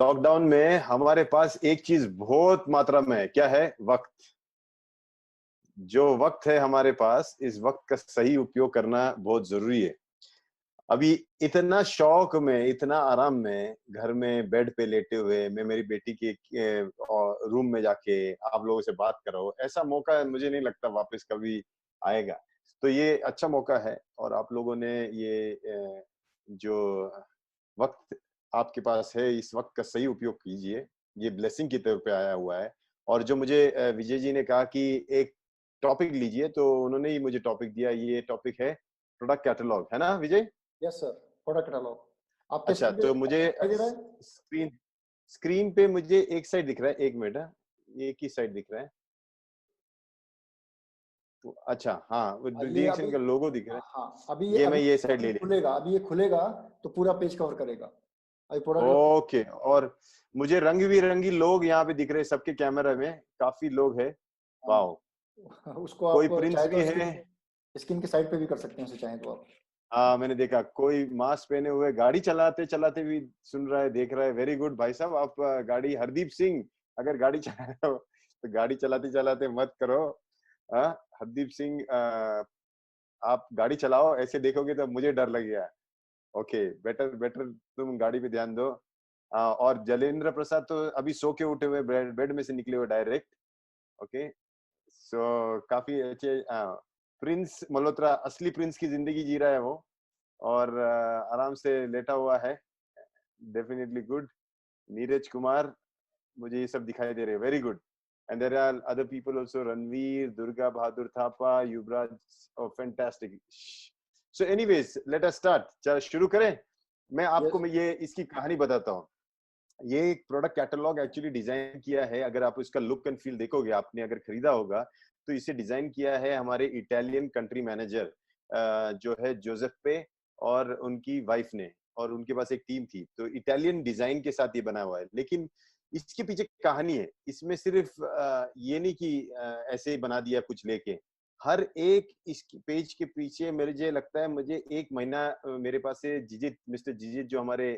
Lockdown में हमारे पास एक चीज बहुत मात्रा में है, क्या है? वक्त। जो वक्त है हमारे पास, इस वक्त का सही उपयोग करना बहुत जरूरी है। अभी इतना शौक में, इतना आराम में, घर में बेड पे लेटे हुए मैं मेरी बेटी के रूम में जाके आप लोगों से बात कर रहा हूँ, ऐसा मौका मुझे नहीं लगता वापस कभी आएगा। तो ये अच्छा मौका है और आप लोगों ने ये जो वक्त आपके पास है, इस वक्त का सही उपयोग कीजिए। ये ब्लेसिंग की तरफ पे आया हुआ है। और जो मुझे विजय जी ने कहा कि एक टॉपिक लीजिए, तो उन्होंने ही मुझे टॉपिक दिया। ये टॉपिक है प्रोडक्ट कैटलॉग, है ना विजय? यस सर, प्रोडक्ट कैटलॉग आपके अच्छा, स्क्रीन पे तो मुझे दिखाई दे रहा है? स्क्रीन स्क्रीन पे मुझे एक साइड दिख रहा है। एक मिनट, एक ही साइड दिख रहा है। तो अच्छा, हाँ, वो ये अभी, डीएक्शन का लोगो दिख रहा है। हाँ अभी ये मैं अभी ये साइड अभी ले लिया। खुलेगा, अभी ये खुलेगा तो पूरा पेज कवर करेगा। अभी प्रोडक्ट ओके। और मुझे रंग बिरंगी लोग यहाँ पे दिख रहे हैं, सबके कैमरा में काफी लोग हैं। वाओ। उसको कोई आप प्रिंस चाहे भी तो है? स्क्रीन स्क्रीन के साइड पे भी कर सकते हैं उसे चाहे तो आप। हाँ, मैंने देखा कोई मास्क पहने हुए गाड़ी चलाते चलाते भी सुन रहा है, देख रहा है। वेरी गुड भाई साहब। आप गाड़ी, हरदीप सिंह, अगर गाड़ी चला रहे हो तो गाड़ी चलाते चलाते मत करो। हाँ, हरदीप सिंह, आप गाड़ी चलाओ, ऐसे देखोगे तो मुझे डर लगेगा। ओके, बेटर बेटर, तुम गाड़ी पे ध्यान दो। और जलेंद्र प्रसाद तो अभी सो के उठे हुए, बेड में से निकले हुए डायरेक्ट। ओके, सो काफी अच्छे। प्रिंस मल्होत्रा असली प्रिंस की जिंदगी जी रहा है वो, और आराम से लेटा हुआ है। Definitely good. नीरज कुमार, मुझे ये सब दिखाई दे रहे हैं। Very good. And there are other people also, Ranveer, Durga Bahadur Thapa, Yuvraj. Fantastic. So anyways, let us start. चलो शुरू करें। यस। मैं ये इसकी कहानी बताता हूँ। ये एक प्रोडक्ट कैटलॉग एक्चुअली डिजाइन किया है। अगर आप इसका लुक एंड फील देखोगे, आपने अगर खरीदा होगा, तो इसे डिजाइन किया है हमारे इटालियन कंट्री मैनेजर जो है जोसेप्पे, और उनकी वाइफ ने। और उनके पास एक टीम थी, तो इटालियन डिजाइन के साथ ये बना हुआ है। लेकिन इसके पीछे कहानी है। इसमें सिर्फ ये नहीं कि ऐसे ही बना दिया कुछ लेके। हर एक इस पेज के पीछे मुझे लगता है, मुझे एक महीना मेरे पास से जिजित, मिस्टर जिजित जो हमारे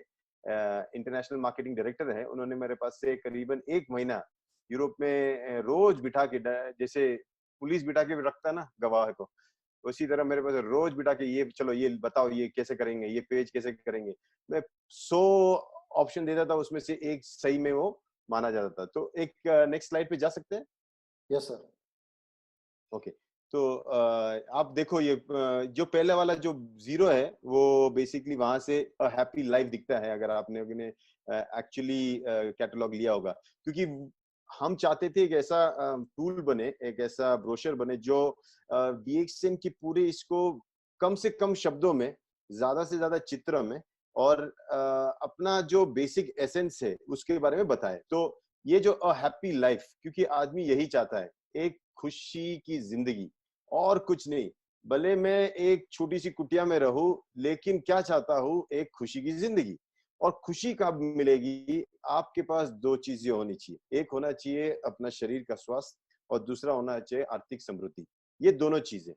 इंटरनेशनल मार्केटिंग डायरेक्टर है, उन्होंने मेरे पास से करीबन एक महीना यूरोप में रोज बिठा के, जैसे पुलिस बिठा के रखता है ना गवाह को, उसी तरह मेरे पास रोज बिठा के, ये चलो ये बताओ ये कैसे करेंगे, ये पेज कैसे करेंगे। मैं 100 ऑप्शन देता था, उसमें से एक सही में वो माना जाता था। तो एक नेक्स्ट स्लाइड पे जा सकते हैं? Yes sir. ओके। तो आप देखो, ये जो पहले वाला जो जीरो है, वो बेसिकली वहां से हैप्पी लाइफ दिखता है, अगर आपने एक्चुअली कैटलॉग लिया होगा। क्योंकि हम चाहते थे एक ऐसा टूल बने, एक ऐसा ब्रोशर बने जो डीएक्सएन की पूरे इसको कम से कम शब्दों में, ज्यादा से ज्यादा चित्र में, और अपना जो बेसिक एसेंस है उसके बारे में बताए। तो ये जो हैप्पी लाइफ, क्योंकि आदमी यही चाहता है, एक खुशी की जिंदगी, और कुछ नहीं। भले मैं एक छोटी सी कुटिया में रहूं, लेकिन क्या चाहता हूं? एक खुशी की जिंदगी। और खुशी कब मिलेगी? आपके पास दो चीजें होनी चाहिए। एक होना चाहिए अपना शरीर का स्वास्थ्य, और दूसरा होना चाहिए आर्थिक समृद्धि। ये दोनों चीजें।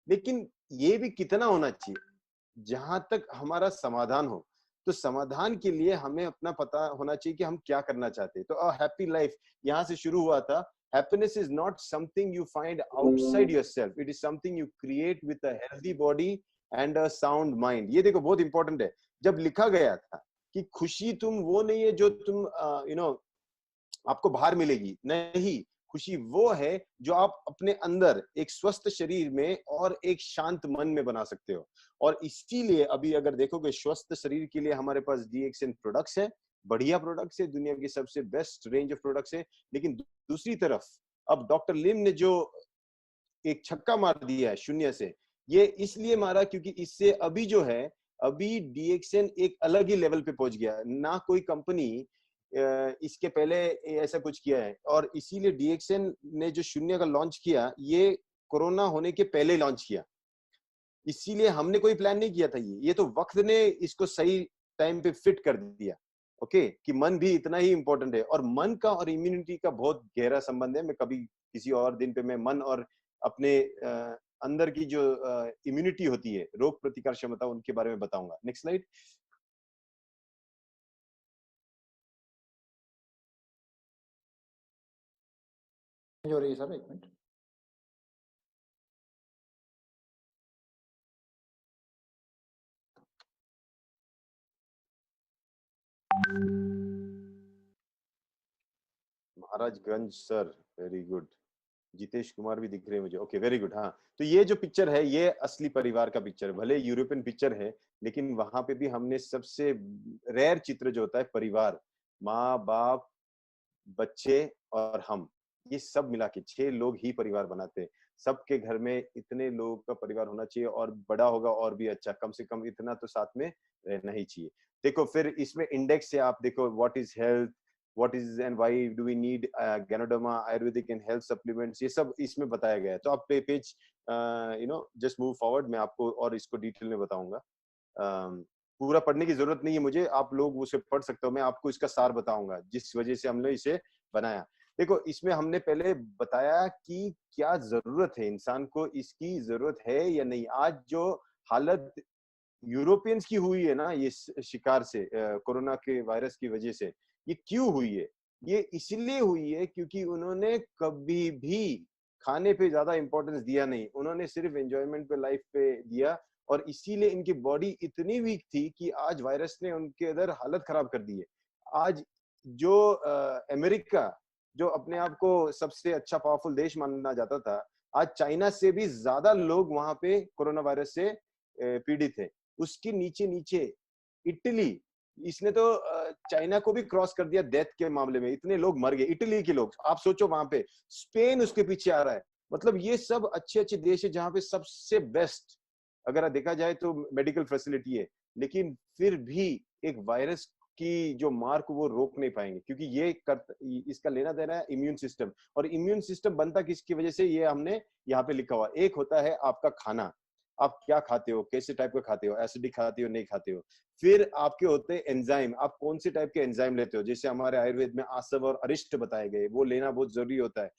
लेकिन ये भी कितना होना चाहिए? जहां तक हमारा समाधान हो। तो समाधान के लिए हमें अपना पता होना चाहिए कि हम क्या करना चाहते हैं। तो अ हैप्पी लाइफ यहां से शुरू हुआ था। Happiness is not something you find outside yourself. It is something you create with a healthy body and a sound mind. ये देखो बहुत इंपॉर्टेंट है। जब लिखा गया था कि खुशी तुम वो नहीं है जो तुम आपको बाहर मिलेगी, नहीं। खुशी वो है जो आप अपने अंदर एक स्वस्थ शरीर में और एक शांत मन में बना सकते हो। और इसीलिए अभी अगर देखोगे, स्वस्थ शरीर के लिए हमारे पास डीएक्सएन प्रोडक्ट्स है। बढ़िया प्रोडक्ट्स है, दुनिया की सबसे बेस्ट रेंज ऑफ प्रोडक्ट्स है। लेकिन दूसरी तरफ, अब डॉक्टर लिम ने जो एक छक्का मार दिया है शून्य से, ये इसलिए मारा क्योंकि इससे अभी जो है, अभी डीएक्सएन एक अलग ही लेवल पे पहुंच गया। ना कोई कंपनी इसके पहले ऐसा कुछ किया है। और इसीलिए डीएक्सएन ने जो शून्य का लॉन्च किया, ये कोरोना होने के पहले लॉन्च किया। इसीलिए हमने कोई प्लान नहीं किया था। ये तो वक्त ने इसको सही टाइम पे फिट कर दिया। ओके, कि मन भी इतना ही इंपॉर्टेंट है। और मन का और इम्यूनिटी का बहुत गहरा संबंध है। मैं कभी किसी और दिन पे मैं मन और अपने अंदर की जो इम्यूनिटी होती है, रोग प्रतिकार क्षमता, उनके बारे में बताऊंगा। Next slide. हो रही है सर, एक minute. Maharajganj sir, very good. Jitesh Kumar भी दिख रहे हैं मुझे, ओके वेरी गुड। हाँ, तो ये जो पिक्चर है ये असली परिवार का पिक्चर है, भले यूरोपियन पिक्चर है लेकिन वहां पे भी हमने सबसे रेयर चित्र जो होता है परिवार, माँ बाप बच्चे और हम, ये सब मिला के 6 लोग ही परिवार बनाते हैं। सबके घर में इतने लोगों का परिवार होना चाहिए, और बड़ा होगा और भी अच्छा, कम से कम इतना तो साथ में रहना ही चाहिए। देखो फिर इसमें इंडेक्स से आप देखो, what is health, what is and why do we need ganoderma Ayurvedic and health supplements, ये सब इसमें बताया गया है। तो आप पेज जस्ट मूव फॉरवर्ड, मैं आपको और इसको डिटेल में बताऊंगा। पूरा पढ़ने की जरूरत नहीं है मुझे, आप लोग उसे पढ़ सकते हो, मैं आपको इसका सार बताऊंगा जिस वजह से हमने इसे बनाया। देखो इसमें हमने पहले बताया कि क्या जरूरत है इंसान को, इसकी जरूरत है या नहीं। आज जो हालत यूरोपियंस की हुई है ना, ये शिकार से, कोरोना के वायरस की वजह से, ये क्यों हुई है? ये इसलिए हुई है क्योंकि उन्होंने कभी भी खाने पे ज्यादा इंपॉर्टेंस दिया नहीं, उन्होंने सिर्फ एंजॉयमेंट पे, लाइफ पे दिया, और इसीलिए इनकी बॉडी इतनी वीक थी कि आज वायरस ने उनके अंदर हालत खराब कर दी है। आज जो अमेरिका, जो अपने आप को सबसे अच्छा पावरफुल देश माना जाता था, आज चाइना से भी ज्यादा लोग वहां पे कोरोना वायरस से पीड़ित है। उसके नीचे नीचे इटली, इसने तो चाइना को भी क्रॉस कर दिया डेथ के मामले में, इतने लोग मर गए इटली के लोग, आप सोचो वहां पे। स्पेन उसके पीछे आ रहा है। मतलब ये सब अच्छे अच्छे देश है जहां पे सबसे बेस्ट अगर देखा जाए तो मेडिकल फैसिलिटी है, लेकिन फिर भी एक वायरस की जो मार को वो रोक नहीं पाएंगे, क्योंकि इसका लेना देना है इम्यून सिस्टम। और इम्यून सिस्टम बनता किसकी वजह से, ये हमने यहाँ पे लिखा हुआ। एक होता है आपका खाना, आप क्या खाते हो, कैसे टाइप का खाते हो, एसिडिक खाते हो नहीं खाते हो। फिर आपके होते हैं एंजाइम, आप कौन से टाइप के एंजाइम लेते हो, जैसे हमारे आयुर्वेद में आसव और अरिष्ट बताए गए, वो लेना बहुत जरूरी होता है।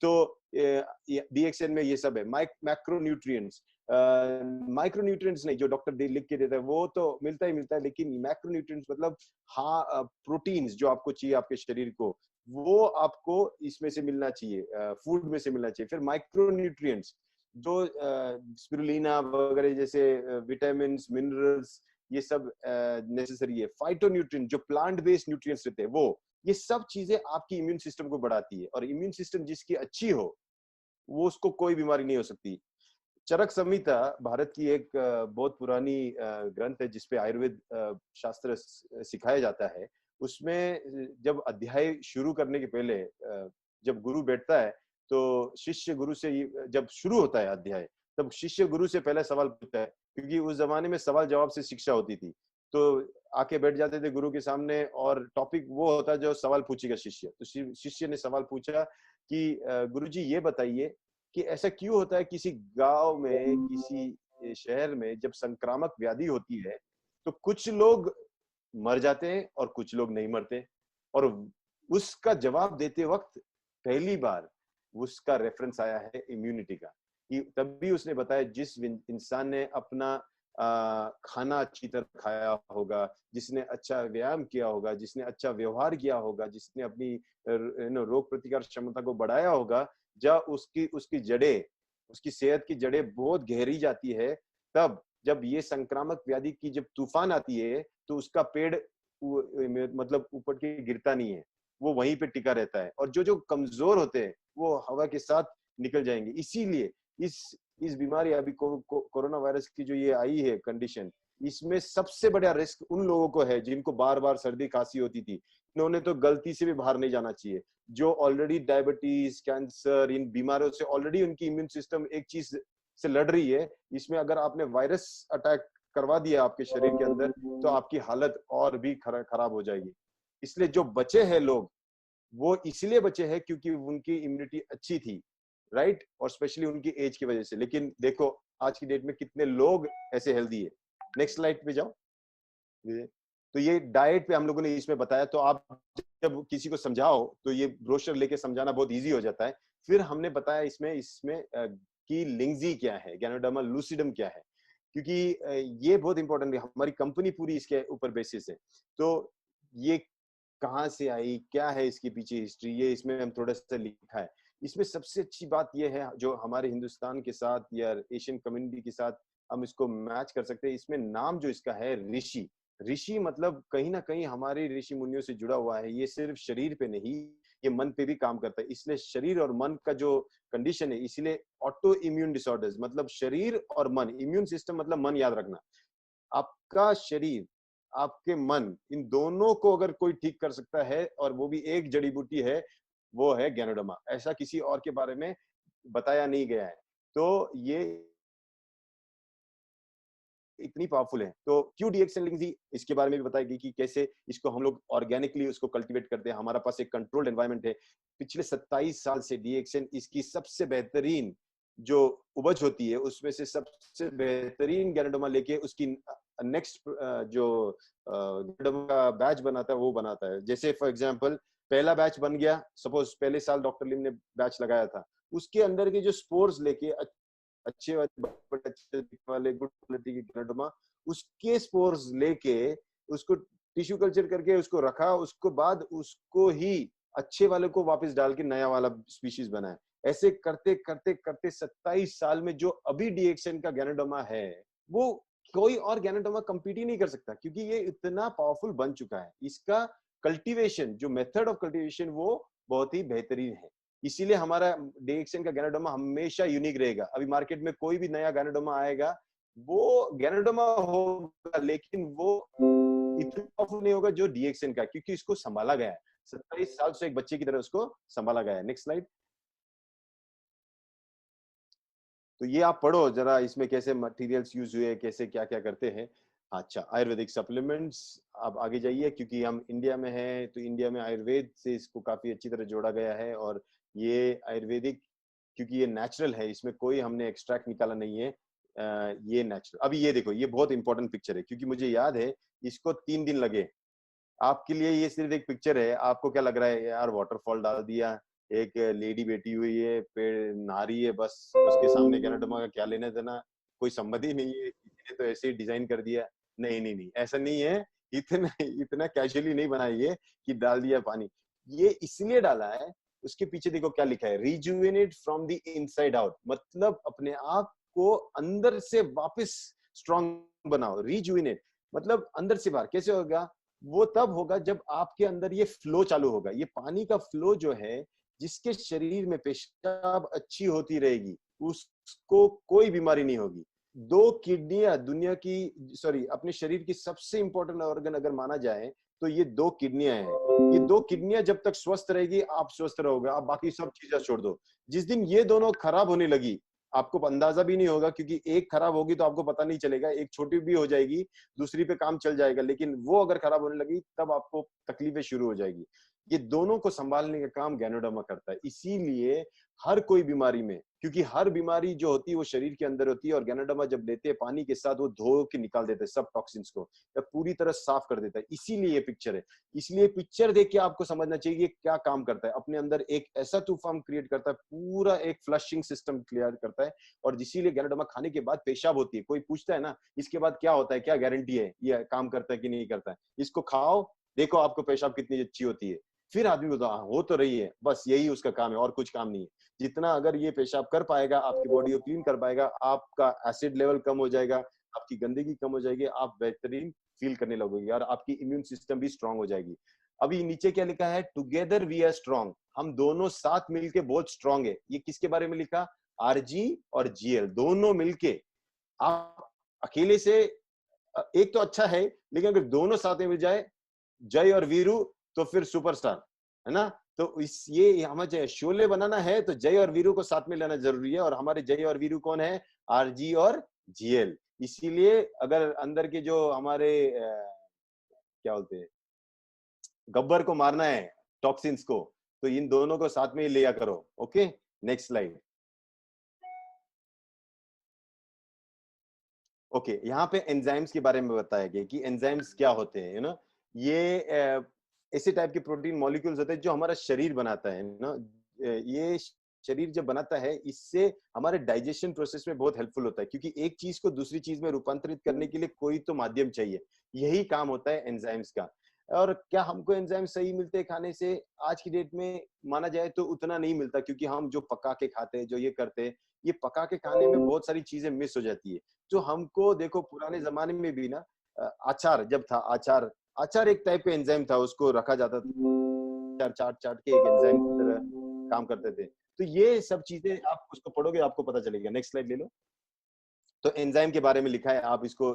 तो डीएक्सएन में ये सब है। मैक्रोन्यूट्रिएंट्स, माइक्रोन्यूट्रिएंट्स नहीं, जो डॉक्टर लिख के देता है वो तो मिलता ही मिलता है, लेकिन मैक्रोन्यूट्रिएंट्स मतलब हाँ प्रोटीन्स जो आपको चाहिए आपके शरीर को, वो आपको इसमें से मिलना चाहिए, फूड में से मिलना चाहिए। फिर माइक्रोन्यूट्रिएंट्स जो स्पिरुलिना वगैरह जैसे विटामिन मिनरल्स, ये सब नेसेसरी है। फाइटोन्यूट्रिएंट जो प्लांट बेस्ड न्यूट्रिएंट्स रहते हैं वो, ये सब चीजें आपकी इम्यून सिस्टम को बढ़ाती है, और इम्यून सिस्टम जिसकी अच्छी हो वो उसको कोई बीमारी नहीं हो सकती। चरक संहिता भारत की एक बहुत पुरानी ग्रंथ है जिसपे आयुर्वेद शास्त्र सिखाया जाता है। उसमें जब अध्याय शुरू करने के पहले जब गुरु बैठता है तो शिष्य गुरु से, जब शुरू होता है अध्याय, तब शिष्य गुरु से पहले सवाल पूछता है, क्योंकि उस जमाने में सवाल जवाब से शिक्षा होती थी। तो आके बैठ जाते थे गुरु के सामने, और टॉपिक वो होता जो सवाल पूछेगा शिष्य। तो शिष्य ने सवाल पूछा कि गुरुजी ये बताइए कि ऐसा क्यों होता है किसी गांव में, किसी शहर में जब संक्रामक व्याधि होती है तो कुछ लोग मर जाते हैं और कुछ लोग नहीं मरते। और उसका जवाब देते वक्त पहली बार उसका रेफरेंस आया है इम्यूनिटी का, कि तभी उसने बताया जिस इंसान ने अपना खाना अच्छी तरह खाया होगा, जिसने अच्छा व्यायाम किया होगा, जिसने अच्छा व्यवहार किया होगा, जिसने अपनी रोग प्रतिकार क्षमता को बढ़ाया होगा, जब उसकी उसकी जड़ें, उसकी सेहत की जड़ें बहुत गहरी जाती है, तब जब ये संक्रामक व्याधि की जब तूफान आती है तो उसका पेड़ मतलब ऊपर के गिरता नहीं है, वो वहीं पे टिका रहता है। और जो जो कमजोर होते हैं वो हवा के साथ निकल जाएंगे। इसीलिए इस बीमारी अभी कोरोना वायरस की जो ये आई है कंडीशन, इसमें सबसे बड़ा रिस्क उन लोगों को है जिनको बार बार सर्दी खांसी होती थी। इन्होंने तो गलती से भी बाहर नहीं जाना चाहिए। जो ऑलरेडी डायबिटीज, कैंसर, इन बीमारियों से ऑलरेडी उनकी इम्यून सिस्टम एक चीज से लड़ रही है, इसमें अगर आपने वायरस अटैक करवा दिया आपके शरीर के अंदर तो आपकी हालत और भी खराब हो जाएगी। इसलिए जो बचे हैं लोग, वो इसलिए बचे हैं क्योंकि उनकी इम्यूनिटी अच्छी थी, राइट, और स्पेशली उनकी एज की वजह से। लेकिन देखो आज की डेट में कितने लोग ऐसे हेल्दी है। नेक्स्ट स्लाइड पे जाओ। तो ये डाइट पे हम लोगों ने इसमें बताया, तो आप जब किसी को समझाओ तो ये ब्रोशर लेके समझाना बहुत इजी हो जाता है। फिर हमने बताया इसमें इसमें कि लिंगजी क्या है, गैनोडर्मा लूसिडम क्या है, क्योंकि ये बहुत इंपॉर्टेंट है, हमारी कंपनी पूरी इसके ऊपर बेसिस है। तो ये कहाँ से आई, क्या है इसके पीछे हिस्ट्री, ये इसमें हम थोड़ा सा लिखा है। इसमें सबसे अच्छी बात यह है जो हमारे हिंदुस्तान के साथ या एशियन कम्युनिटी के साथ हम इसको मैच कर सकते हैं, इसमें नाम जो इसका है ऋषि। ऋषि मतलब कहीं ना कहीं हमारे ऋषि मुनियों से जुड़ा हुआ है। ये सिर्फ शरीर पे नहीं, ये मन पे भी काम करता है। इसलिए शरीर और मन का जो कंडीशन है, इसलिए ऑटो इम्यून डिसऑर्डर्स मतलब शरीर और मन, इम्यून सिस्टम मतलब मन, याद रखना। आपका शरीर, आपके मन, इन दोनों को अगर कोई ठीक कर सकता है और वो भी एक जड़ी बूटी है, वो है गैनोडर्मा। ऐसा किसी और के बारे में बताया नहीं गया है। तो ये इतनी पावरफुल है। तो क्यों डीएक्सन लिंजी, इसके बारे में भी बताएगी कि कैसे इसको हम लोग ऑर्गेनिकली उसको कल्टीवेट करते हैं। हमारा पास एक कंट्रोल्ड एनवायरनमेंट है। पिछले 27 साल से डीएक्सन इसकी सबसे बेहतरीन जो उपज होती है, उसमें से सबसे बेहतरीन गैनोडर्मा लेके उसकी नेक्स्ट जो गैनोडर्मा का बैच बनाता है वो बनाता है। जैसे फॉर एग्जांपल पहला बैच बन गया, सपोज पहले साल डॉक्टर लिम ने बैच लगाया था, उसके अंदर के जो स्पोर्स लेके अच्छे वाले गुड क्वालिटी की गैनोडर्मा, उसके स्पोर्स लेके उसको टिश्यू कल्चर करके उसको रखा, उसको बाद उसको ही अच्छे वाले को वापस डाल के नया वाला स्पीशीज बनाया। ऐसे करते करते करते 27 साल में जो अभी डीएक्सन का गैनोडर्मा है, वो कोई और गैनोडर्मा कंपीट ही नहीं कर सकता, क्योंकि ये इतना पावरफुल बन चुका है। इसका कल्टीवेशन, जो मेथड ऑफ कल्टीवेशन, वो बहुत ही बेहतरीन है। इसीलिए हमारा डीएक्सन का गैनोडर्मा हमेशा यूनिक रहेगा। अभी मार्केट में कोई भी नया गैनोडर्मा आएगा, वो गैनोडर्मा होगा लेकिन वो इतना पावरफुल नहीं होगा जो डीएक्सन का, क्योंकि इसको संभाला गया है 27 साल से, एक बच्चे की तरह उसको संभाला गया है। Next slide. तो ये आप पढ़ो जरा, इसमें कैसे मटेरियल्स यूज हुए, कैसे क्या क्या करते हैं। अच्छा, आयुर्वेदिक सप्लीमेंट्स, आप आगे जाइए, क्योंकि हम इंडिया में हैं तो इंडिया में आयुर्वेद से इसको काफी अच्छी तरह जोड़ा गया है। और ये आयुर्वेदिक, क्योंकि ये नेचुरल है, इसमें कोई हमने एक्सट्रैक्ट निकाला नहीं है, ये नेचुरल। अभी ये देखो, ये बहुत इंपॉर्टेंट पिक्चर है, क्योंकि मुझे याद है इसको 3 दिन लगे। आपके लिए ये सिर्फ एक पिक्चर है, आपको क्या लग रहा है यार, वाटरफॉल डाल दिया, एक लेडी बैठी हुई है, पेड़ नहा रही है, बस उसके सामने गैनोडर्मा का क्या लेना देना, कोई संबंध ही नहीं है, किसी ने तो ऐसे ही डिजाइन कर दिया। नहीं नहीं नहीं, ऐसा नहीं है। इतना इतना कैजुअली नहीं बनाइए कि डाल दिया पानी। ये इसलिए डाला है, उसके पीछे देखो क्या लिखा है, rejuvenate from the inside out, मतलब अपने आप को अंदर से वापस स्ट्रॉन्ग बनाओ। रिजुवेनेट मतलब अंदर से बाहर। कैसे होगा वो? तब होगा जब आपके अंदर ये फ्लो चालू होगा। ये पानी का फ्लो जो है, जिसके शरीर में पेशाब अच्छी होती रहेगी, उसको कोई बीमारी नहीं होगी। 2 किडनियां दुनिया की, सॉरी, अपने शरीर की सबसे इंपॉर्टेंट ऑर्गन अगर माना जाए तो ये 2 किडनियां हैं। ये 2 किडनियां जब तक स्वस्थ रहेगी, आप स्वस्थ रहोगे। आप बाकी सब चीजें छोड़ दो। जिस दिन ये दोनों खराब होने लगी, आपको अंदाजा भी नहीं होगा, क्योंकि एक खराब होगी तो आपको पता नहीं चलेगा, एक छोटी भी हो जाएगी, दूसरी पे काम चल जाएगा, लेकिन वो अगर खराब होने लगी तब आपको तकलीफें शुरू हो जाएगी। ये दोनों को संभालने का काम गैनोडर्मा करता है। इसीलिए हर कोई बीमारी में, क्योंकि हर बीमारी जो होती है वो शरीर के अंदर होती है, और गैनोडर्मा जब लेते हैं पानी के साथ, वो धो के निकाल देते हैं सब टॉक्सिन्स को, या पूरी तरह साफ कर देता है। इसीलिए ये पिक्चर है। इसलिए पिक्चर देख के आपको समझना चाहिए कि क्या काम करता है। अपने अंदर एक ऐसा तूफान क्रिएट करता है, पूरा एक फ्लशिंग सिस्टम क्लियर करता है। और इसीलिए गैनोडर्मा खाने के बाद पेशाब होती है। कोई पूछता है ना इसके बाद क्या होता है, क्या गारंटी है ये काम करता है कि नहीं करता है, इसको खाओ, देखो आपको पेशाब कितनी अच्छी होती है। फिर आदमी बोलता हो तो रही है, बस यही उसका काम है, और कुछ काम नहीं है। जितना अगर ये पेशाब कर पाएगा, आपकी बॉडी को क्लीन कर पाएगा, आपका एसिड लेवल कम हो जाएगा, आपकी गंदगी कम हो जाएगी, आप बेहतरीन फील करने लगोगे, और आपकी इम्यून सिस्टम भी स्ट्रांग हो जाएगी। अभी नीचे क्या लिखा है, टुगेदर वी आर स्ट्रांग, हम दोनों साथ मिलके बहुत स्ट्रांग है। ये किसके बारे में लिखा? आरजी और जीएल दोनों मिलके। आप अकेले से एक तो अच्छा है, लेकिन अगर दोनों साथ में मिल जाए, जय और वीरू, तो फिर सुपरस्टार है ना। तो इस ये हमें शोले बनाना है तो जय और वीरू को साथ में लेना जरूरी है। और हमारे जय और वीरू कौन है? आरजी और जीएल। इसीलिए अगर अंदर के जो हमारे क्या बोलते हैं, गब्बर को मारना है, टॉक्सिन्स को, तो इन दोनों को साथ में ही लिया करो। Okay, next slide. ओके, यहाँ पे एंजाइम्स के बारे में बताया गया कि एंजाइम्स क्या होते हैं, यू नो। ये ऐसे टाइप के प्रोटीन मॉलिक्यूल्स होते हैं जो हमारा शरीर बनाता है ना। ये शरीर जब बनाता है, इससे हमारे डाइजेशन प्रोसेस में बहुत हेल्पफुल होता है, क्योंकि एक चीज को दूसरी चीज में रूपांतरित करने के लिए कोई तो माध्यम चाहिए। यही काम होता है एंजाइम्स का। और क्या हमको एंजाइम सही मिलते हैं खाने से? आज की डेट में माना जाए तो उतना नहीं मिलता, क्योंकि हम जो पका के खाते हैं, जो ये करते हैं, ये पका के खाने में बहुत सारी चीजें मिस हो जाती है। जो हमको देखो पुराने जमाने में भी ना अचार जब था, अचार एक टाइप का एंजाइम था, उसको रखा जाता था, चाट चाट चाट के एक एंजाइम की तरह काम करते थे। तो ये सब चीजें आप उसको पढ़ोगे आपको पता चलेगा। नेक्स्ट स्लाइड ले लो। तो एंजाइम के बारे में लिखा है, आप इसको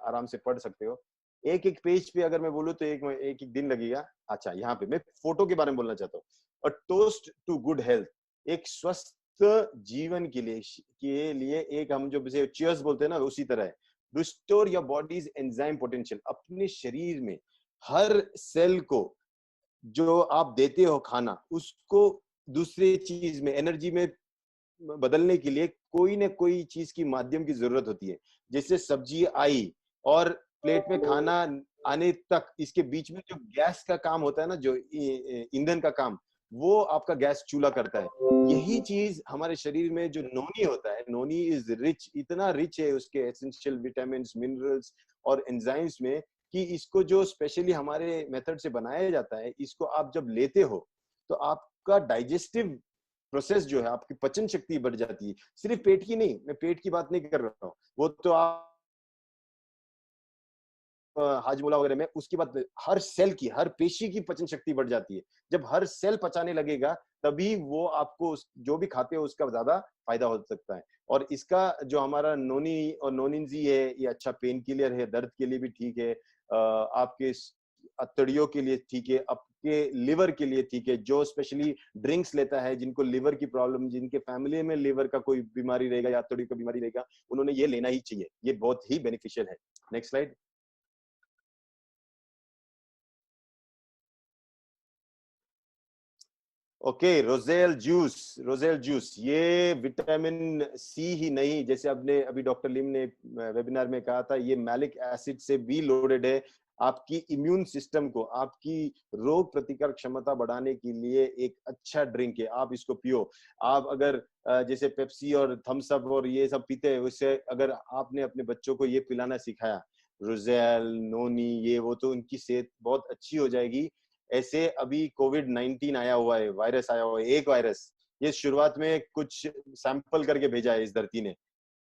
आराम से पढ़ सकते हो। एक एक पेज पे अगर मैं बोलूँ तो एक एक दिन लगेगा। अच्छा, यहाँ पे मैं फोटो के बारे में बोलना चाहता हूँ। A toast to good health, एक स्वस्थ जीवन के लिए एक हम जो चीयर्स बोलते हैं ना, उसी तरह है। Restore your bodies enzyme potential, अपने शरीर में हर सेल को जो आप देते हो खाना, उसको दूसरी चीज में, एनर्जी में बदलने के लिए कोई ना कोई चीज की माध्यम की जरूरत होती है। जैसे सब्जी आई और प्लेट में खाना आने तक, इसके बीच में जो गैस का काम होता है ना, जो ईंधन का काम, वो आपका गैस चूल्हा करता है। यही चीज हमारे शरीर में जो नोनी होता है, नोनी इज रिच, इतना रिच है उसके एसेंशियल विटामिन, मिनरल्स और एंजाइम्स में, कि इसको जो स्पेशली हमारे मेथड से बनाया जाता है, इसको आप जब लेते हो तो आपका डाइजेस्टिव प्रोसेस जो है, आपकी पचन शक्ति बढ़ जाती है। सिर्फ पेट की नहीं, मैं पेट की बात नहीं कर रहा हूँ, वो तो आप हाजमोला वगैरह में उसकी बात, हर सेल की, हर पेशी की पचन शक्ति बढ़ जाती है। जब हर सेल पचाने लगेगा, तभी वो आपको जो भी खाते हो उसका ज्यादा फायदा हो सकता है। और इसका जो हमारा नोनी और नोनिनजी है, ये अच्छा पेन किलर है, दर्द के लिए भी ठीक है, आपके अतड़ियों के लिए ठीक है, आपके लिवर के लिए ठीक है। जो स्पेशली ड्रिंक्स लेता है, जिनको लिवर की प्रॉब्लम, जिनके फैमिली में लिवर का कोई बीमारी रहेगा या अतड़ियों का बीमारी रहेगा, उन्होंने ये लेना ही चाहिए, ये बहुत ही बेनिफिशियल है। Next slide. Okay, roselle juice, ये विटामिन सी ही नहीं, जैसे आपने अभी डॉक्टर लिम ने वेबिनार में कहा था, ये मैलिक एसिड से भी लोडेड है। आपकी इम्यून सिस्टम को, आपकी रोग प्रतिकार क्षमता बढ़ाने के लिए एक अच्छा ड्रिंक है, आप इसको पियो। आप अगर जैसे पेप्सी और थम्स अप और ये सब पीते हैं, उससे अगर आपने अपने बच्चों को ये पिलाना सिखाया, रोजेल, नोनी, ये वो, तो उनकी सेहत बहुत अच्छी हो जाएगी। ऐसे अभी कोविड-19 आया हुआ है, वायरस आया हुआ है, एक वायरस, ये शुरुआत में कुछ सैंपल करके भेजा है इस धरती ने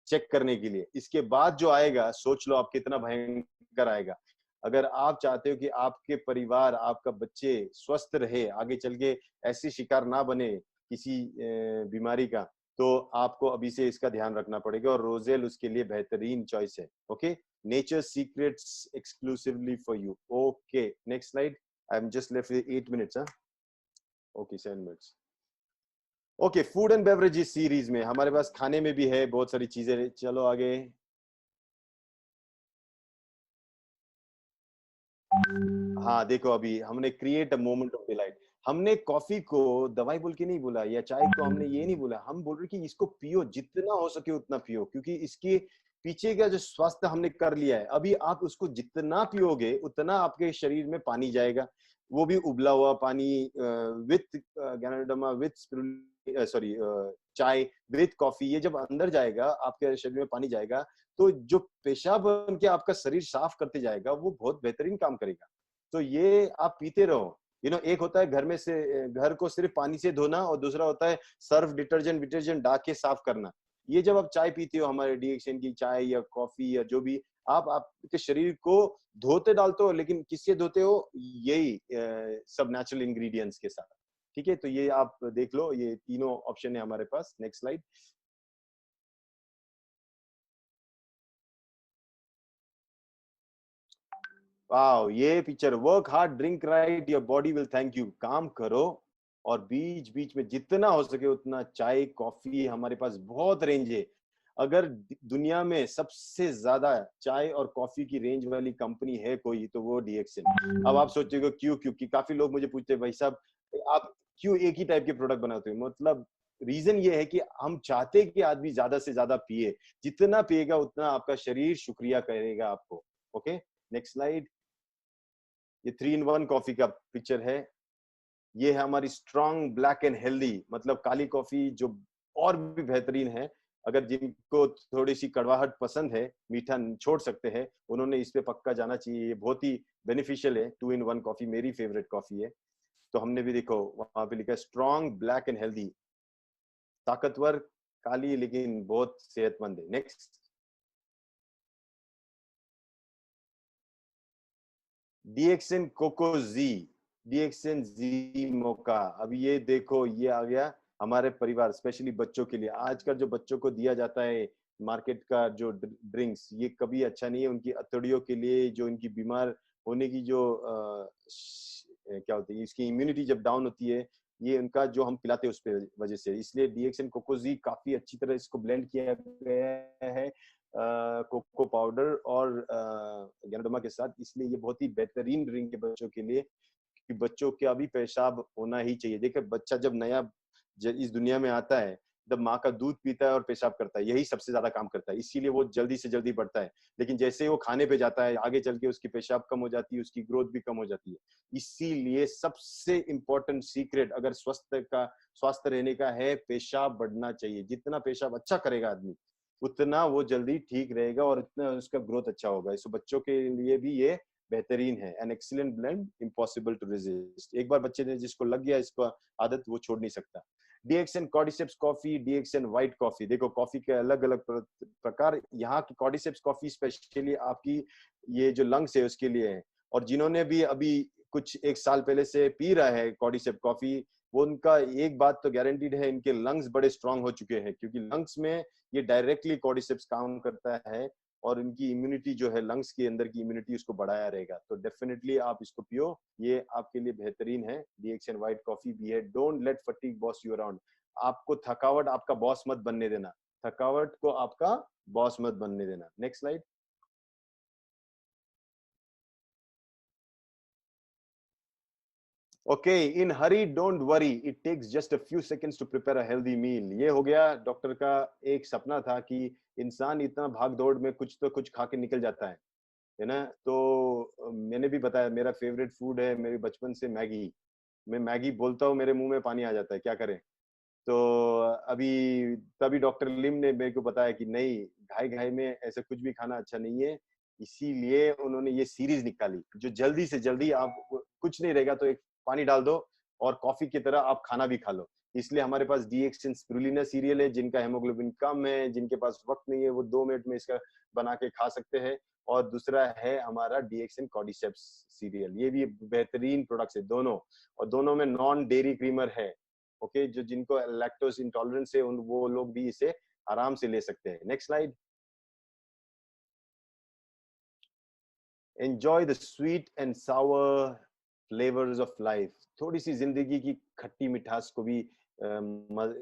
चेक करने के लिए। इसके बाद जो आएगा, सोच लो आप कितना भयंकर आएगा। अगर आप चाहते हो कि आपके परिवार, आपका बच्चे स्वस्थ रहे, आगे चल के ऐसे शिकार ना बने किसी बीमारी का, तो आपको अभी से इसका ध्यान रखना पड़ेगा, और रोजेल उसके लिए बेहतरीन चॉइस है। Okay, nature secrets exclusively for you. Okay, next slide. I'm just left with 8 minutes, huh? Okay, 7 minutes. Okay, food and beverages series में हमारे पास खाने में भी है बहुत सारी चीजें। चलो आगे। हाँ देखो, अभी हमने create a moment of delight. हमने कॉफी को दवाई बोल के नहीं बोला, या चाय को हमने ये नहीं बोला, हम बोल रहे कि इसको पियो, जितना हो सके उतना पियो, क्योंकि इसके पीछे का जो स्वास्थ्य हमने कर लिया है। अभी आप उसको जितना पियोगे, उतना आपके शरीर में पानी जाएगा, वो भी उबला हुआ पानी, विथ गैनोडर्मा, विथ सॉरी चाय, विथ कॉफी। ये जब अंदर जाएगा, आपके शरीर में पानी जाएगा, तो जो पेशाब बन के आपका शरीर साफ करते जाएगा, वो बहुत बेहतरीन काम करेगा। तो ये आप पीते रहो। एक होता है घर में से घर को सिर्फ पानी से धोना, और दूसरा होता है सर्फ डिटर्जेंट विटर्जेंट डाल के साफ करना। ये जब आप चाय पीते हो, हमारे डिएक्शन की चाय या कॉफी या जो भी, आप आपके शरीर को धोते डालते हो, लेकिन किससे धोते हो? यही सब नेचुरल इंग्रेडिएंट्स के साथ। ठीक है, तो ये आप देख लो, ये तीनों ऑप्शन है हमारे पास। Next slide. वाओ, ये picture, work hard, drink right, your body will thank you. काम करो और बीच बीच में जितना हो सके उतना चाय कॉफी, हमारे पास बहुत रेंज है। अगर दुनिया में सबसे ज्यादा चाय और कॉफी की रेंज वाली कंपनी है कोई, तो वो डीएक्सएन। अब आप सोचेगा क्यों? क्योंकि काफी लोग मुझे पूछते हैं, भाई साहब आप क्यों एक ही टाइप के प्रोडक्ट बनाते हो? मतलब रीजन ये है कि हम चाहते हैं कि आदमी ज्यादा से ज्यादा पिए, जितना पिएगा उतना आपका शरीर शुक्रिया करेगा आपको। Okay, next slide. ये 3 in 1 कॉफी का पिक्चर है। ये है हमारी स्ट्रॉन्ग ब्लैक एंड हेल्दी, मतलब काली कॉफी जो और भी बेहतरीन है। अगर जिनको थोड़ी सी कड़वाहट पसंद है, मीठा छोड़ सकते हैं, उन्होंने इस पे पक्का जाना चाहिए। ये बहुत ही बेनिफिशियल है। 2 in 1 कॉफी मेरी फेवरेट कॉफी है। तो हमने भी देखो वहां पे लिखा है स्ट्रॉन्ग ब्लैक एंड हेल्दी, ताकतवर काली लेकिन बहुत सेहतमंद है। नेक्स्ट, डीएक्सन कोकोजी, डीएक्सन जी मोका। अब ये देखो ये आ गया हमारे परिवार, स्पेशली बच्चों के लिए। आजकल जो बच्चों को दिया जाता है मार्केट का जो ड्रिंक्स, ये कभी अच्छा नहीं है उनकी अतड़ियों के लिए, जो इनकी बीमार होने की जो क्या होती है, इसकी इम्यूनिटी जब डाउन होती है, ये उनका जो हम पिलाते हैं उस पे वजह से। इसलिए डीएक्सन कोकोजी काफी अच्छी तरह इसको ब्लेंड किया गया है कोको पाउडर और गैनोडर्मा के साथ, इसलिए ये बहुत ही बेहतरीन ड्रिंक है बच्चों के लिए, कि बच्चों का भी पेशाब होना ही चाहिए। देखिए बच्चा जब नया इस दुनिया में आता है, जब माँ का दूध पीता है और पेशाब करता है, यही सबसे ज्यादा काम करता है, इसीलिए वो जल्दी से जल्दी बढ़ता है। लेकिन जैसे ही वो खाने पे जाता है, आगे चल के उसकी पेशाब कम हो जाती है, उसकी ग्रोथ भी कम हो जाती है। इसीलिए सबसे इम्पोर्टेंट सीक्रेट अगर स्वास्थ्य रहने का है, पेशाब बढ़ना चाहिए। जितना पेशाब अच्छा करेगा आदमी, उतना वो जल्दी ठीक रहेगा और उतना उसका ग्रोथ अच्छा होगा। इसको बच्चों के लिए भी ये बेहतरीन है। An excellent blend, impossible to resist. एक बार बच्चे ने जिसको लग गया इसको आदत, वो छोड़ नहीं सकता। डीएक्सन कॉर्डिसेप्स कॉफी, डीएक्सन व्हाइट कॉफी। देखो कॉफी के अलग अलग प्रकार। यहाँ की कॉर्डिसेप्स कॉफी स्पेशली आपकी ये जो लंग्स है उसके लिए है। और जिन्होंने भी अभी कुछ 1 साल पहले से पी रहा है कॉर्डिसेप कॉफी, वो उनका एक बात तो गारंटीड है, इनके लंग्स बड़े स्ट्रांग हो चुके हैं, क्योंकि लंग्स में ये डायरेक्टली कॉर्डिसेप्स काम करता है और इनकी इम्यूनिटी जो है, लंग्स के अंदर की इम्यूनिटी उसको बढ़ाया रहेगा। तो डेफिनेटली आप इसको पियो, ये आपके लिए बेहतरीन है। डीएक्सन व्हाइट कॉफी भी है। Don't let fatigue boss you around. आपको थकावट आपका बॉस मत बनने देना, थकावट को आपका बॉस मत बनने देना। Next slide. Okay, in hurry don't worry, it takes just a few seconds to prepare a healthy meal. ये हो गया डॉक्टर का एक सपना था कि इंसान इतना भाग दौड़ में कुछ तो कुछ खा के निकल जाता है ना। तो मैंने भी बताया मेरा फेवरेट फूड है मेरे बचपन से मैगी। मैं मैगी बोलता हूँ मेरे मुंह में पानी आ जाता है, क्या करें। तो अभी तभी डॉक्टर लिम ने मेरे को बताया कि नहीं, घाई घाई में ऐसा कुछ भी खाना अच्छा नहीं है। इसीलिए उन्होंने ये सीरीज निकाली जो जल्दी से जल्दी, आप कुछ नहीं रहेगा तो एक पानी डाल दो और कॉफी की तरह आप खाना भी खा लो। इसलिए हमारे पास डीएक्सन स्पिरुलिना सीरियल है। जिनका हेमोग्लोबिन कम है, जिनके पास वक्त नहीं है, वो 2 मिनट में इसका बना के खा सकते हैं। और दूसरा है हमारा डीएक्सन कॉर्डिसेप्स सीरियल, ये भी बेहतरीन प्रोडक्ट्स है दोनों, और दोनों में नॉन डेयरी क्रीमर है। ओके, जो जिनको लैक्टोज इंटॉलरेंस है उन वो लोग भी इसे आराम से ले सकते हैं। Next slide. Enjoy the sweet and Sawar flavours of life. थोड़ी सी जिंदगी की खट्टी मिठास को भी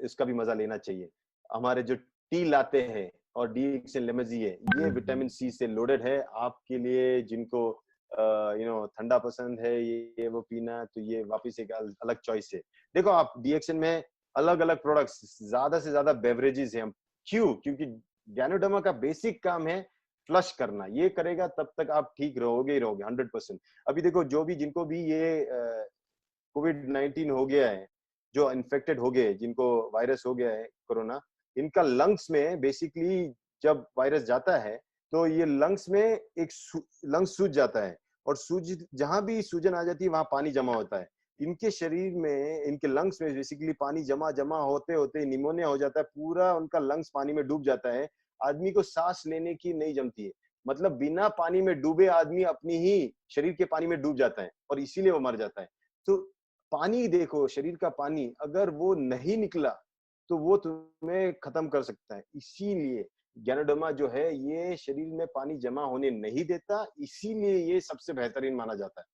इसका भी मजा लेना चाहिए। हमारे जो टी लाते हैं और डीएक्सन लेमजी है, ये विटामिन सी से लोडेड है। आपके लिए जिनको ठंडा पसंद है, ये वो पीना, तो ये वापस एक अलग चॉइस है। देखो आप डीएक्सन में अलग अलग प्रोडक्ट्स, ज्यादा से ज्यादा बेवरेजेस हैं। क्यों? क्योंकि गैनोडर्मा का बेसिक काम है फ्लश करना। ये करेगा तब तक आप ठीक रहोगे ही रहोगे 100%। अभी देखो जो भी जिनको भी ये कोविड-19 हो गया है, जो इन्फेक्टेड हो गए, जिनको वायरस हो गया है कोरोना, इनका लंग्स में बेसिकली जब वायरस जाता है तो ये लंग्स में एक लंग्स सूज जाता है, और सूज जहां भी सूजन आ जाती है वहां पानी जमा होता है। इनके शरीर में, इनके लंग्स में बेसिकली पानी जमा जमा होते होते निमोनिया हो जाता है, पूरा उनका लंग्स पानी में डूब जाता है। आदमी को सांस लेने की नहीं जमती है। मतलब बिना पानी में डूबे आदमी अपनी ही शरीर के पानी में डूब जाता है और इसीलिए वो मर जाता है। तो पानी देखो, शरीर का पानी अगर वो नहीं निकला तो वो तुम्हें खत्म कर सकता है। इसीलिए गैनोडर्मा जो है ये शरीर में पानी जमा होने नहीं देता, इसीलिए ये सबसे बेहतरीन माना जाता है।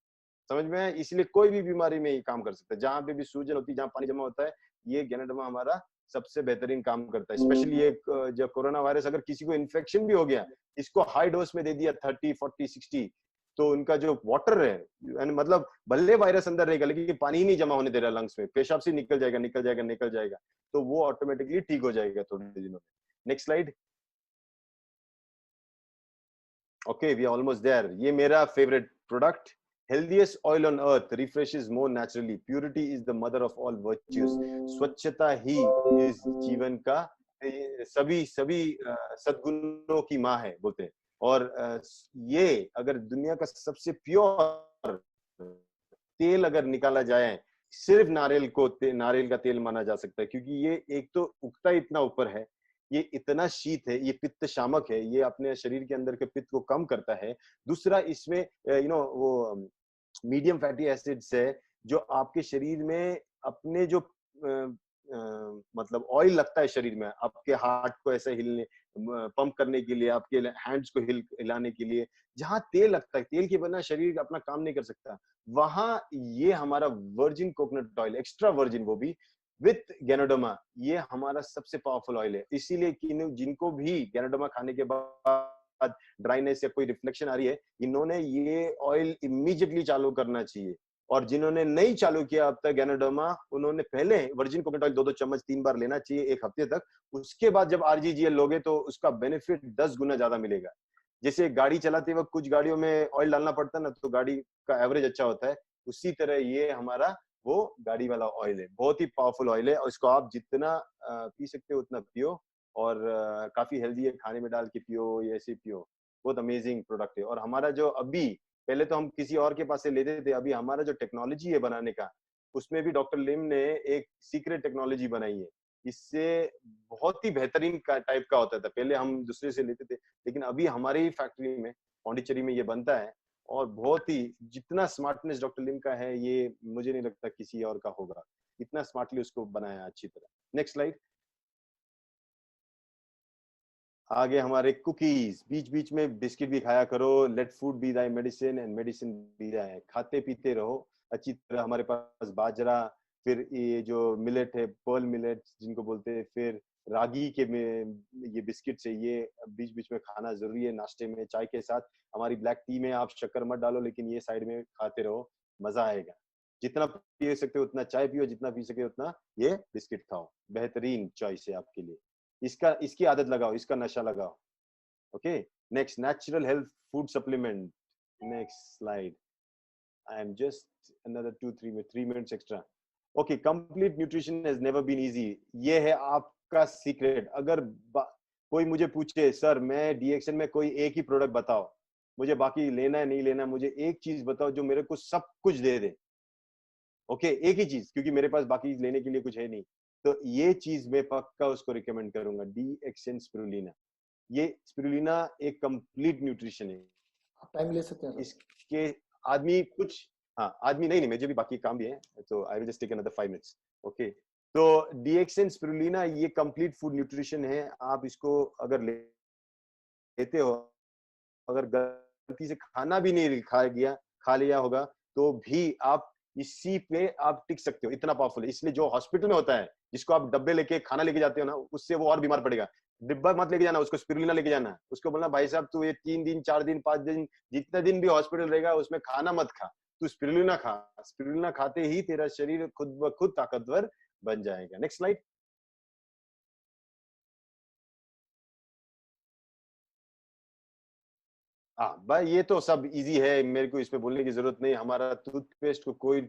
समझ में है? इसलिए कोई भी बीमारी में ये काम कर सकता है। जहां पे भी सूजन होती है, जहां पानी जमा होता है, ये गैनोडर्मा हमारा सबसे बेहतरीन काम करता है। स्पेशली ये जब कोरोना वायरस अगर किसी को इन्फेक्शन भी हो गया, इसको हाई डोज में दे दिया 30, 40, 60, तो उनका जो वाटर है, मतलब भले वायरस अंदर रहेगा लेकिन पानी ही नहीं जमा होने दे रहा लंग्स में, पेशाब से निकल जाएगा निकल जाएगा निकल जाएगा, तो वो ऑटोमेटिकली ठीक हो जाएगा थोड़े दिनों में। Next slide. Okay, we are almost there. ये मेरा favourite product, healthiest oil on earth, refreshes more naturally, purity is the mother of all virtues. स्वच्छता ही इस जीवन का ये सभी सभी सद्गुणों की माँ है बोलते हैं। और ये अगर दुनिया का सबसे प्योर तेल अगर निकाला जाए, सिर्फ नारियल का तेल माना जा सकता है, क्योंकि ये एक तो उगता इतना ऊपर है, ये इतना शीत है, ये पित्त शामक है, ये अपने शरीर के अंदर के पित्त को कम करता है। दूसरा इसमें वो मीडियम फैटी एसिड्स है, जो आपके शरीर में अपने जो मतलब ऑयल लगता है शरीर में, आपके हार्ट को ऐसे हिलने पंप करने के लिए, आपके हैंड्स को हिलाने के लिए, जहाँ तेल लगता है, तेल के बिना शरीर अपना काम नहीं कर सकता, वहां ये हमारा virgin coconut oil, extra virgin, वो भी विथ गैनोडर्मा, ये हमारा सबसे पावरफुल ऑयल है। इसीलिए जिनको भी गैनोडर्मा खाने के बाद ड्राइनेस या कोई रिफ्लेक्शन आ रही है, इन्होंने ये ऑयल इमीडिएटली चालू करना चाहिए। और जिन्होंने नहीं चालू किया अब तक गैनोडर्मा, उन्होंने पहले वर्जिन कोकोनट ऑयल 2-2 चम्मच 3 बार लेना चाहिए 1 हफ्ते तक। उसके बाद जब आरजीजीएल लोगे तो उसका बेनिफिट 10 गुना ज्यादा मिलेगा। जैसे गाड़ी चलाते वक्त कुछ गाड़ियों में ऑयल डालना पड़ता है ना, तो गाड़ी का एवरेज अच्छा होता है, उसी तरह ये हमारा वो गाड़ी वाला ऑयल है। बहुत ही पावरफुल ऑयल है, और इसको आप जितना पी सकते हो उतना पियो, और काफी हेल्दी है, खाने में डाल के पियो या ऐसे पियो। बहुत अमेजिंग प्रोडक्ट है। और हमारा जो अभी, पहले तो हम किसी और के पास से लेते थे, अभी हमारा जो टेक्नोलॉजी है बनाने का, उसमें भी डॉक्टर लिम ने एक सीक्रेट टेक्नोलॉजी बनाई है। इससे बहुत ही बेहतरीन टाइप का होता था, पहले हम दूसरे से लेते थे, लेकिन अभी हमारी ही फैक्ट्री में पौंडीचेरी में ये बनता है। और बहुत ही, जितना स्मार्टनेस डॉक्टर लिम का है, ये मुझे नहीं लगता किसी और का होगा, इतना स्मार्टली उसको बनाया अच्छी तरह। Next slide. आगे हमारे कुकीज, बीच बीच में बिस्किट भी खाया करो। Let food be thy medicine and medicine be thy, खाते पीते रहो अच्छी तरह। हमारे पास बाजरा, फिर ये जो मिलेट है, पर्ल मिलेट जिनको बोलते हैं, फिर रागी के में ये बिस्किट है, ये बीच बीच में खाना जरूरी है, नाश्ते में, चाय के साथ। हमारी ब्लैक टी में आप शक्कर मत डालो, लेकिन ये साइड में खाते रहो, मजा आएगा। जितना पी सकते हो उतना चाय पियो, जितना पी सके उतना ये बिस्किट खाओ, बेहतरीन चॉइस है आपके लिए। इसकी आदत लगाओ, इसका नशा लगाओ। Okay, next, natural health food supplement. Next slide. I am just another 3 minutes extra. Okay, complete nutrition has never been easy. ये है आपका सीक्रेट। अगर कोई मुझे पूछे, सर मैं डीएक्सएन में कोई एक ही प्रोडक्ट बताओ, मुझे बाकी लेना है नहीं लेना, मुझे एक चीज बताओ जो मेरे को सब कुछ दे दे। ओके, एक ही चीज, क्योंकि मेरे पास बाकी लेने के लिए कुछ है नहीं, तो ये चीज मैं पक्का उसको रिकमेंड करूंगा, डीएक्सएन स्पिरुलिना। ये स्पिरुलिना एक कंप्लीट न्यूट्रिशन है। आप टाइम ले सकते हैं सर। इसके आदमी कुछ, हाँ आदमी नहीं, मुझे भी बाकी काम भी है, तो I will just take another 5 minutes. Okay, तो डीएक्सएन स्पिरुलिना ये कंप्लीट फूड न्यूट्रिशन है। आप इसको अगर लेते हो, अगर गलती से खाना भी नहीं खा लिया होगा, तो भी आप इसी पे आप टिक सकते हो, इतना पावरफुल है। इसलिए जो हॉस्पिटल में होता है, जिसको आप डब्बे लेके खाना लेके जाते हो ना, उससे वो और बीमार पड़ेगा। डिब्बा मत लेके जाना, उसको स्पिरुलिना लेके जाना। उसको बोलना, भाई साहब तू ये 3 दिन 4 दिन 5 दिन जितने दिन भी हॉस्पिटल रहेगा, उसमें खाना मत खा, तू स्पिरुलिना खा। स्पिरुलिना खाते ही तेरा शरीर खुद ब खुद ताकतवर बन जाएगा। Next slide. हाँ भाई, ये तो सब इजी है, मेरे को इस पे बोलने की जरूरत नहीं। हमारा टूथपेस्ट को कोई,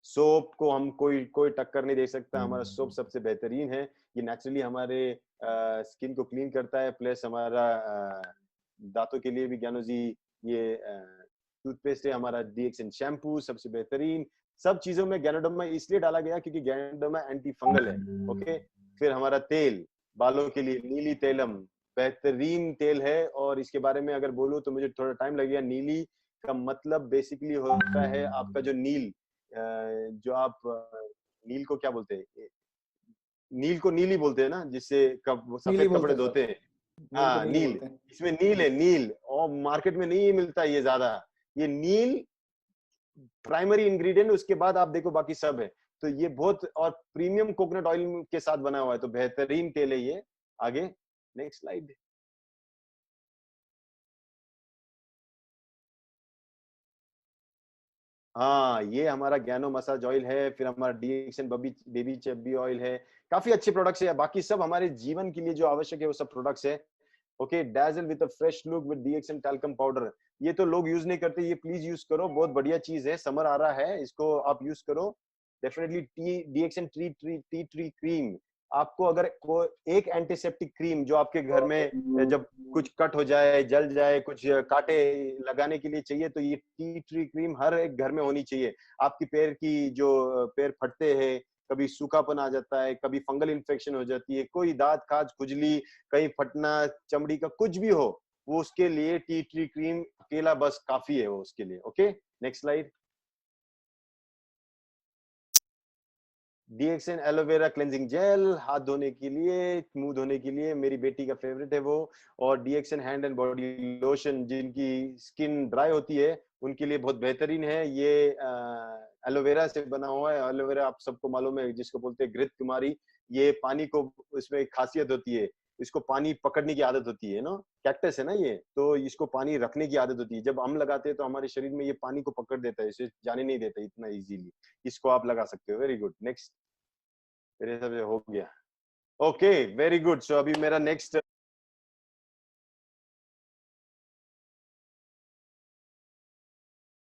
सोप को हम कोई कोई टक्कर नहीं दे सकता। हमारा सोप सबसे बेहतरीन है। ये नेचुरली हमारे स्किन को क्लीन करता है, प्लस हमारा दांतों के लिए भी ज्ञानो जी ये टूथपेस्ट है। हमारा डीएक्सएन शैम्पू सबसे बेहतरीन। सब चीजों में गैनोडर्मा इसलिए डाला गया क्योंकि गैनोडर्मा एंटी फंगल है। ओके, फिर हमारा तेल, बालों के लिए नीली तेलम, बेहतरीन तेल है। और इसके बारे में अगर बोलूं तो मुझे थोड़ा टाइम लगेगा। नीली का मतलब बेसिकली होता है आपका जो नील, जो आप नील को क्या बोलते हैं, नील को नील ही बोलते हैं ना, जिससे नीली सफेद बोलते कपड़े हैं धोते सर, हैं। नील को हाँ नीली नील, बोलते हैं। इसमें नील है, नील। और मार्केट में नहीं मिलता ये ज्यादा, ये नील प्राइमरी इंग्रेडिएंट, उसके बाद आप देखो बाकी सब है। तो ये बहुत, और प्रीमियम कोकोनट ऑयल के साथ बना हुआ है, तो बेहतरीन तेल है ये। आगे, नेक्स्ट स्लाइड। हाँ, ये हमारा ज्ञानो मसाज ऑयल है, फिर हमारा डीएक्सएन बेबी चेबी ऑयल है। काफी अच्छे प्रोडक्ट्स है, बाकी सब हमारे जीवन के लिए जो आवश्यक है वो सब प्रोडक्ट्स है। Okay, dazzle with a fresh look with DXN talcum powder, ये तो लोग यूज नहीं करते, ये प्लीज यूज करो, बहुत बढ़िया चीज है। समर आ रहा है, इसको आप यूज करो definitely. T DXN tea tree cream, आपको अगर एक एंटीसेप्टिक क्रीम जो आपके घर में जब कुछ कट हो जाए, जल जाए, कुछ कांटे लगाने के लिए चाहिए, तो ये टी ट्री क्रीम हर एक घर में होनी चाहिए। आपकी पैर की जो पैर फटते हैं, कभी सूखापन आ जाता है, कभी फंगल इन्फेक्शन हो जाती है, कोई दांत खाज खुजली, कहीं फटना, चमड़ी का कुछ भी हो, वो उसके लिए टी ट्री क्रीम अकेला बस काफी है वो उसके लिए। Okay, next slide. DXN aloe vera cleansing gel, हाथ धोने के लिए, मुंह धोने के लिए, मेरी बेटी का फेवरेट है वो। और DXN hand and body lotion, जिनकी स्किन ड्राई होती है उनके लिए बहुत बेहतरीन है। ये एलोवेरा से बना हुआ है। एलोवेरा आप सबको मालूम है, जिसको बोलते हैं घृत कुमारी। ये पानी को, इसमें एक खासियत होती है, इसको पानी पकड़ने की आदत होती है ना, कैक्टस है ना ये, तो इसको पानी रखने की आदत होती है। जब हम लगाते हैं तो हमारे शरीर में ये पानी को पकड़ देता है, इसे जाने नहीं देता इतना इजीली। इसको आप लगा सकते हो। Very good, next. मेरे हिसाब से हो गया। Okay, very good. सो अभी मेरा नेक्स्ट